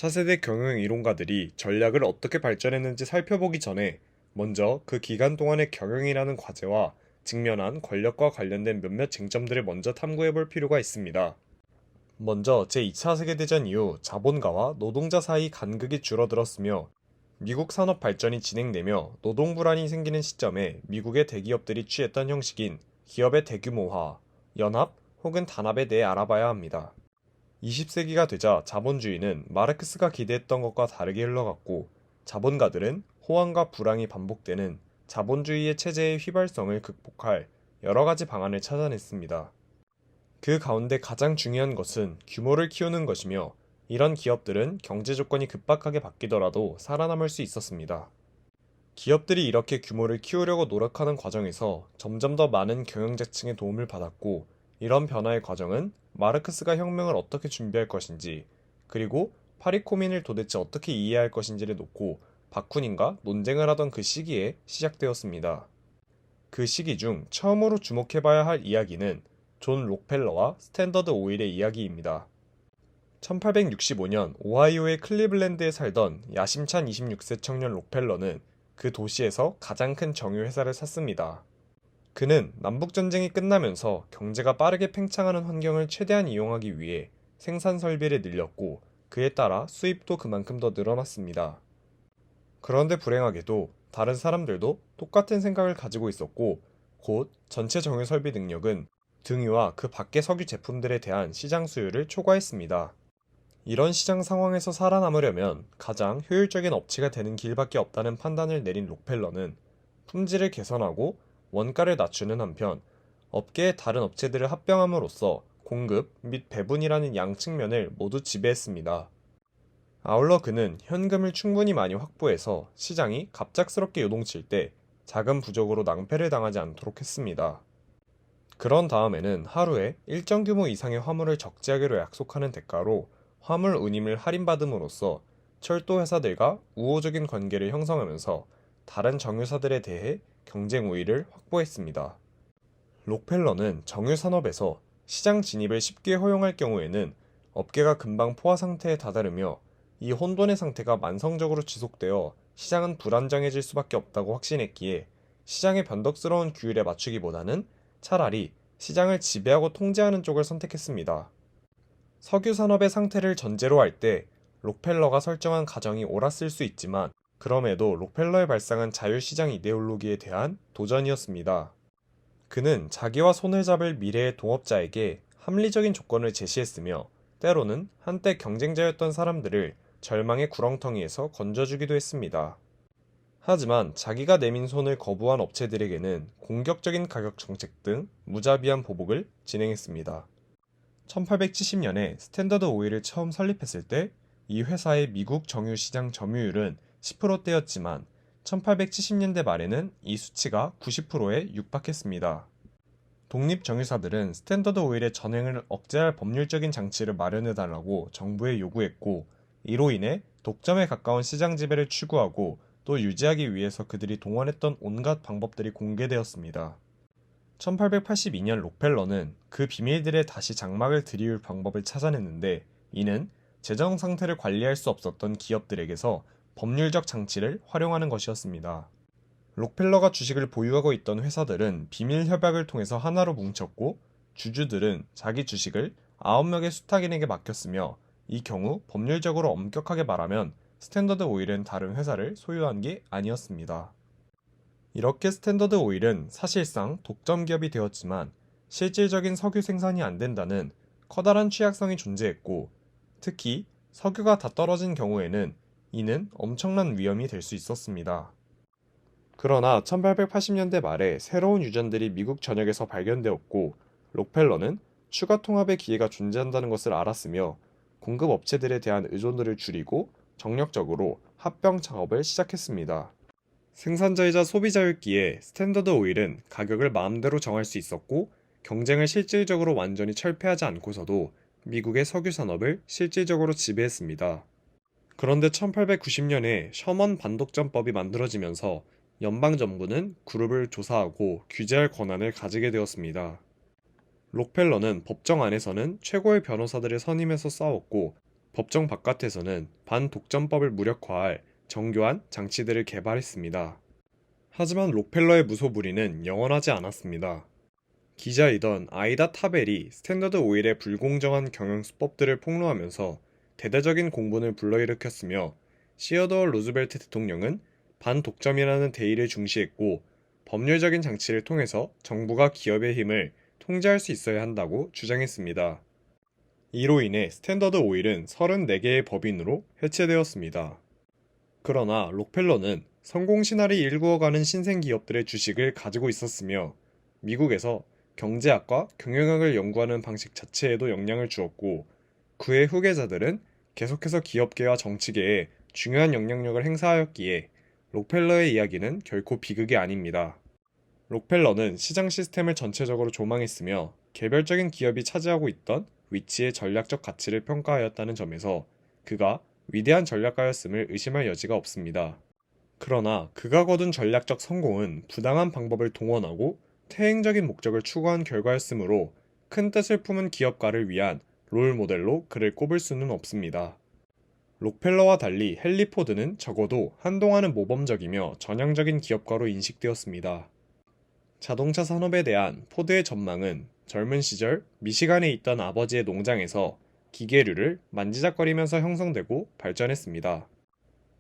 차세대 경영 이론가들이 전략을 어떻게 발전했는지 살펴보기 전에 먼저 그 기간 동안의 경영이라는 과제와 직면한 권력과 관련된 몇몇 쟁점들을 먼저 탐구해 볼 필요가 있습니다. 먼저 제2차 세계대전 이후 자본가와 노동자 사이 간극이 줄어들었으며 미국 산업 발전이 진행되며 노동 불안이 생기는 시점에 미국의 대기업들이 취했던 형식인 기업의 대규모화, 연합 혹은 단합에 대해 알아봐야 합니다. 20세기가 되자 자본주의는 마르크스가 기대했던 것과 다르게 흘러갔고 자본가들은 호황과 불황이 반복되는 자본주의의 체제의 휘발성을 극복할 여러 가지 방안을 찾아냈습니다. 그 가운데 가장 중요한 것은 규모를 키우는 것이며 이런 기업들은 경제 조건이 급박하게 바뀌더라도 살아남을 수 있었습니다. 기업들이 이렇게 규모를 키우려고 노력하는 과정에서 점점 더 많은 경영자층의 도움을 받았고 이런 변화의 과정은 마르크스가 혁명을 어떻게 준비할 것인지 그리고 파리코민을 도대체 어떻게 이해할 것인지를 놓고 바쿠닌과 논쟁을 하던 그 시기에 시작되었습니다. 그 시기 중 처음으로 주목해봐야 할 이야기는 존 록펠러와 스탠더드 오일의 이야기입니다. 1865년 오하이오의 클리블랜드에 살던 야심찬 26세 청년 록펠러는 그 도시에서 가장 큰 정유회사를 샀습니다. 그는 남북전쟁이 끝나면서 경제가 빠르게 팽창하는 환경을 최대한 이용하기 위해 생산 설비를 늘렸고 그에 따라 수입도 그만큼 더 늘어났습니다. 그런데 불행하게도 다른 사람들도 똑같은 생각을 가지고 있었고 곧 전체 정유 설비 능력은 등유와 그 밖의 석유 제품들에 대한 시장 수요를 초과했습니다. 이런 시장 상황에서 살아남으려면 가장 효율적인 업체가 되는 길밖에 없다는 판단을 내린 록펠러는 품질을 개선하고 원가를 낮추는 한편 업계의 다른 업체들을 합병함으로써 공급 및 배분이라는 양측면을 모두 지배했습니다. 아울러 그는 현금을 충분히 많이 확보해서 시장이 갑작스럽게 요동칠 때 자금 부족으로 낭패를 당하지 않도록 했습니다. 그런 다음에는 하루에 일정 규모 이상의 화물을 적재하기로 약속하는 대가로 화물 운임을 할인받음으로써 철도 회사들과 우호적인 관계를 형성하면서 다른 정유사들에 대해 경쟁 우위를 확보했습니다. 록펠러는 정유 산업에서 시장 진입을 쉽게 허용할 경우에는 업계가 금방 포화 상태에 다다르며 이 혼돈의 상태가 만성적으로 지속되어 시장은 불안정해질 수밖에 없다고 확신했기에 시장의 변덕스러운 규율에 맞추기보다는 차라리 시장을 지배하고 통제하는 쪽을 선택했습니다. 석유 산업의 상태를 전제로 할 때 록펠러가 설정한 가정이 옳았을 수 있지만 그럼에도 록펠러의 발상은 자유시장 이데올로기에 대한 도전이었습니다. 그는 자기와 손을 잡을 미래의 동업자에게 합리적인 조건을 제시했으며 때로는 한때 경쟁자였던 사람들을 절망의 구렁텅이에서 건져주기도 했습니다. 하지만 자기가 내민 손을 거부한 업체들에게는 공격적인 가격 정책 등 무자비한 보복을 진행했습니다. 1870년에 스탠더드 오일을 처음 설립했을 때 이 회사의 미국 정유 시장 점유율은 10%대였지만 1870년대 말에는 이 수치가 90%에 육박했습니다. 독립정유사들은 스탠더드 오일의 전횡을 억제할 법률적인 장치를 마련해달라고 정부에 요구했고 이로 인해 독점에 가까운 시장 지배를 추구하고 또 유지하기 위해서 그들이 동원했던 온갖 방법들이 공개되었습니다. 1882년 록펠러는 그 비밀들에 다시 장막을 들이울 방법을 찾아냈는데 이는 재정 상태를 관리할 수 없었던 기업들에게서 법률적 장치를 활용하는 것이었습니다. 록펠러가 주식을 보유하고 있던 회사들은 비밀 협약을 통해서 하나로 뭉쳤고 주주들은 자기 주식을 9명의 수탁인에게 맡겼으며 이 경우 법률적으로 엄격하게 말하면 스탠더드 오일은 다른 회사를 소유한 게 아니었습니다. 이렇게 스탠더드 오일은 사실상 독점 기업이 되었지만 실질적인 석유 생산이 안 된다는 커다란 취약성이 존재했고 특히 석유가 다 떨어진 경우에는 이는 엄청난 위험이 될 수 있었습니다. 그러나 1880년대 말에 새로운 유전들이 미국 전역에서 발견되었고 록펠러는 추가 통합의 기회가 존재한다는 것을 알았으며 공급 업체들에 대한 의존도를 줄이고 정력적으로 합병 작업을 시작했습니다. 생산자이자 소비자였기에 스탠더드 오일은 가격을 마음대로 정할 수 있었고 경쟁을 실질적으로 완전히 철폐하지 않고서도 미국의 석유 산업을 실질적으로 지배했습니다. 그런데 1890년에 셔먼 반독점법이 만들어지면서 연방정부는 그룹을 조사하고 규제할 권한을 가지게 되었습니다. 록펠러는 법정 안에서는 최고의 변호사들을 선임해서 싸웠고 법정 바깥에서는 반독점법을 무력화할 정교한 장치들을 개발했습니다. 하지만 록펠러의 무소불위는 영원하지 않았습니다. 기자이던 아이다 타벨이 스탠더드 오일의 불공정한 경영 수법들을 폭로하면서 대대적인 공분을 불러일으켰으며 시어더어 루즈벨트 대통령은 반독점이라는 대의를 중시했고 법률적인 장치를 통해서 정부가 기업의 힘을 통제할 수 있어야 한다고 주장했습니다. 이로 인해 스탠더드 오일은 34개의 법인으로 해체되었습니다. 그러나 록펠러는 성공 신화를 일구어가는 신생기업들의 주식을 가지고 있었으며 미국에서 경제학과 경영학을 연구하는 방식 자체에도 영향을 주었고 그의 후계자들은 계속해서 기업계와 정치계에 중요한 영향력을 행사하였기에 록펠러의 이야기는 결코 비극이 아닙니다. 록펠러는 시장 시스템을 전체적으로 조망했으며 개별적인 기업이 차지하고 있던 위치의 전략적 가치를 평가하였다는 점에서 그가 위대한 전략가였음을 의심할 여지가 없습니다. 그러나 그가 거둔 전략적 성공은 부당한 방법을 동원하고 퇴행적인 목적을 추구한 결과였으므로 큰 뜻을 품은 기업가를 위한 롤 모델로 그를 꼽을 수는 없습니다. 록펠러와 달리 헨리 포드는 적어도 한동안은 모범적이며 전향적인 기업가로 인식되었습니다. 자동차 산업에 대한 포드의 전망은 젊은 시절 미시간에 있던 아버지의 농장에서 기계류를 만지작거리면서 형성되고 발전했습니다.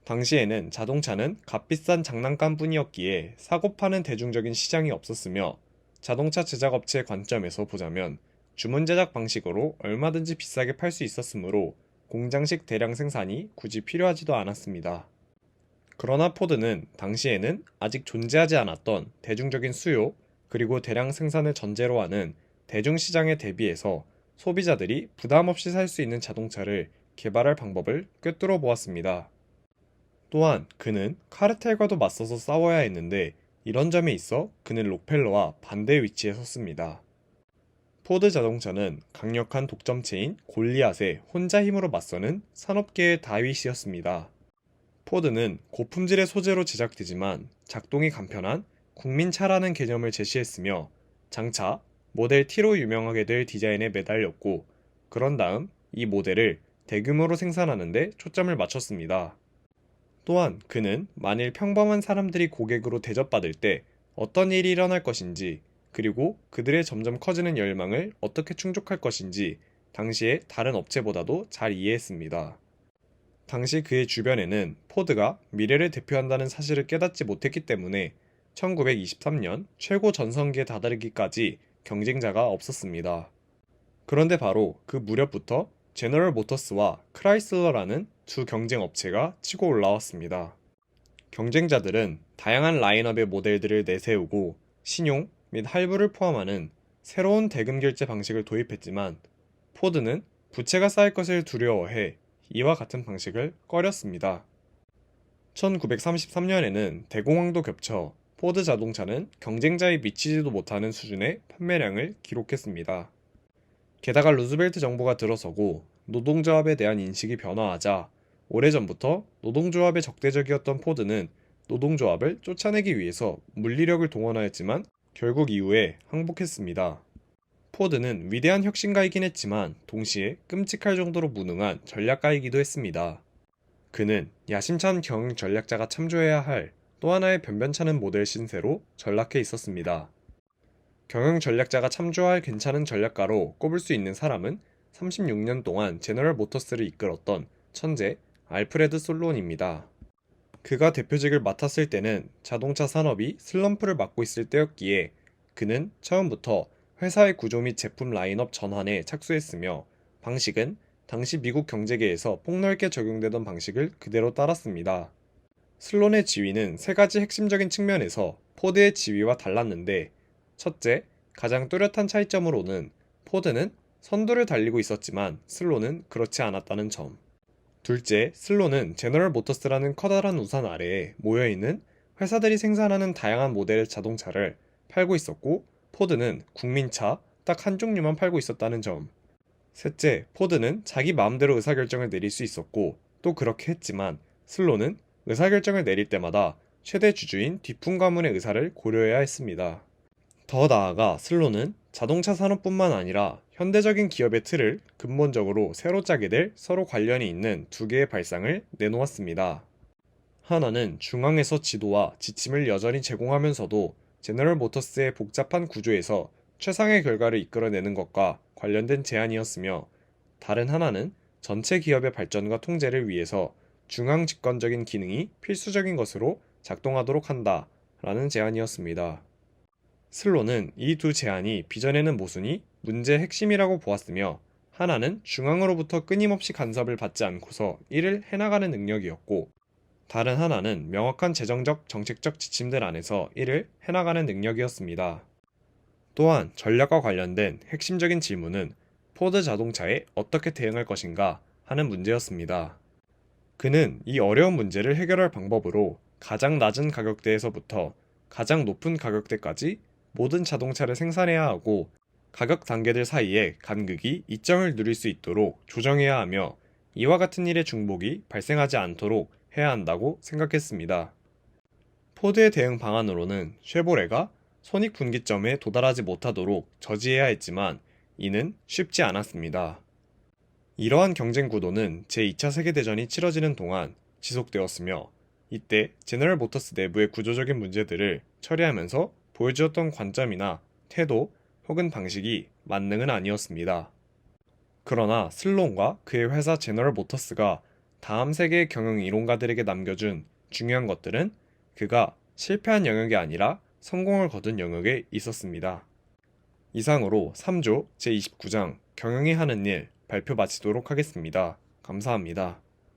당시에는 자동차는 값비싼 장난감뿐이었기에 사고 파는 대중적인 시장이 없었으며 자동차 제작업체의 관점에서 보자면 주문 제작 방식으로 얼마든지 비싸게 팔 수 있었으므로 공장식 대량 생산이 굳이 필요하지도 않았습니다. 그러나 포드는 당시에는 아직 존재하지 않았던 대중적인 수요 그리고 대량 생산을 전제로 하는 대중시장에 대비해서 소비자들이 부담 없이 살 수 있는 자동차를 개발할 방법을 꿰뚫어 보았습니다. 또한 그는 카르텔과도 맞서서 싸워야 했는데 이런 점에 있어 그는 록펠러와 반대 위치에 섰습니다. 포드 자동차는 강력한 독점체인 골리앗에 혼자 힘으로 맞서는 산업계의 다윗이었습니다. 포드는 고품질의 소재로 제작되지만 작동이 간편한 국민차라는 개념을 제시했으며 장차 모델 T로 유명하게 될 디자인에 매달렸고 그런 다음 이 모델을 대규모로 생산하는 데 초점을 맞췄습니다. 또한 그는 만일 평범한 사람들이 고객으로 대접받을 때 어떤 일이 일어날 것인지 그리고 그들의 점점 커지는 열망을 어떻게 충족할 것인지 당시의 다른 업체보다도 잘 이해했습니다. 당시 그의 주변에는 포드가 미래를 대표한다는 사실을 깨닫지 못했기 때문에 1923년 최고 전성기에 다다르기까지 경쟁자가 없었습니다. 그런데 바로 그 무렵부터 제너럴 모터스와 크라이슬러라는 두 경쟁 업체가 치고 올라왔습니다. 경쟁자들은 다양한 라인업의 모델들을 내세우고 신용 및 할부를 포함하는 새로운 대금 결제 방식을 도입했지만 포드는 부채가 쌓일 것을 두려워해 이와 같은 방식을 꺼렸습니다. 1933년에는 대공황도 겹쳐 포드 자동차는 경쟁자에 미치지도 못하는 수준의 판매량을 기록했습니다. 게다가 루즈벨트 정부가 들어서고 노동조합에 대한 인식이 변화하자 오래전부터 노동조합에 적대적이었던 포드는 노동조합을 쫓아내기 위해서 물리력을 동원하였지만 결국 이후에 항복했습니다. 포드는 위대한 혁신가이긴 했지만 동시에 끔찍할 정도로 무능한 전략가이기도 했습니다. 그는 야심찬 경영 전략자가 참조해야 할 또 하나의 변변찮은 모델 신세로 전락해 있었습니다. 경영 전략자가 참조할 괜찮은 전략가로 꼽을 수 있는 사람은 36년 동안 제너럴 모터스를 이끌었던 천재 알프레드 솔론입니다. 그가 대표직을 맡았을 때는 자동차 산업이 슬럼프를 맞고 있을 때였기에 그는 처음부터 회사의 구조 및 제품 라인업 전환에 착수했으며 방식은 당시 미국 경제계에서 폭넓게 적용되던 방식을 그대로 따랐습니다. 슬론의 지위는 세 가지 핵심적인 측면에서 포드의 지위와 달랐는데 첫째, 가장 뚜렷한 차이점으로는 포드는 선두를 달리고 있었지만 슬론은 그렇지 않았다는 점. 둘째, 슬론은 제너럴 모터스라는 커다란 우산 아래에 모여있는 회사들이 생산하는 다양한 모델의 자동차를 팔고 있었고 포드는 국민차 딱 한 종류만 팔고 있었다는 점. 셋째, 포드는 자기 마음대로 의사결정을 내릴 수 있었고 또 그렇게 했지만 슬론은 의사결정을 내릴 때마다 최대 주주인 뒤풍 가문의 의사를 고려해야 했습니다. 더 나아가 슬론은 자동차 산업뿐만 아니라 현대적인 기업의 틀을 근본적으로 새로 짜게 될 서로 관련이 있는 두 개의 발상을 내놓았습니다. 하나는 중앙에서 지도와 지침을 여전히 제공하면서도 제너럴 모터스의 복잡한 구조에서 최상의 결과를 이끌어내는 것과 관련된 제안이었으며, 다른 하나는 전체 기업의 발전과 통제를 위해서 중앙 집권적인 기능이 필수적인 것으로 작동하도록 한다 라는 제안이었습니다. 슬론은 이 두 제안이 빚어내는 모순이 문제의 핵심이라고 보았으며, 하나는 중앙으로부터 끊임없이 간섭을 받지 않고서 이를 해나가는 능력이었고, 다른 하나는 명확한 재정적 정책적 지침들 안에서 이를 해나가는 능력이었습니다. 또한 전략과 관련된 핵심적인 질문은 포드 자동차에 어떻게 대응할 것인가 하는 문제였습니다. 그는 이 어려운 문제를 해결할 방법으로 가장 낮은 가격대에서부터 가장 높은 가격대까지 모든 자동차를 생산해야 하고, 가격 단계들 사이에 간극이 이점을 누릴 수 있도록 조정해야 하며, 이와 같은 일의 중복이 발생하지 않도록 해야 한다고 생각했습니다. 포드의 대응 방안으로는 쉐보레가 손익분기점에 도달하지 못하도록 저지해야 했지만, 이는 쉽지 않았습니다. 이러한 경쟁 구도는 제2차 세계대전이 치러지는 동안 지속되었으며, 이때 제너럴 모터스 내부의 구조적인 문제들을 처리하면서 보여주었던 관점이나 태도 혹은 방식이 만능은 아니었습니다. 그러나 슬론과 그의 회사 제너럴 모터스가 다음 세계의 경영 이론가들에게 남겨준 중요한 것들은 그가 실패한 영역이 아니라 성공을 거둔 영역에 있었습니다. 이상으로 3조 제29장 경영이 하는 일 발표 마치도록 하겠습니다. 감사합니다.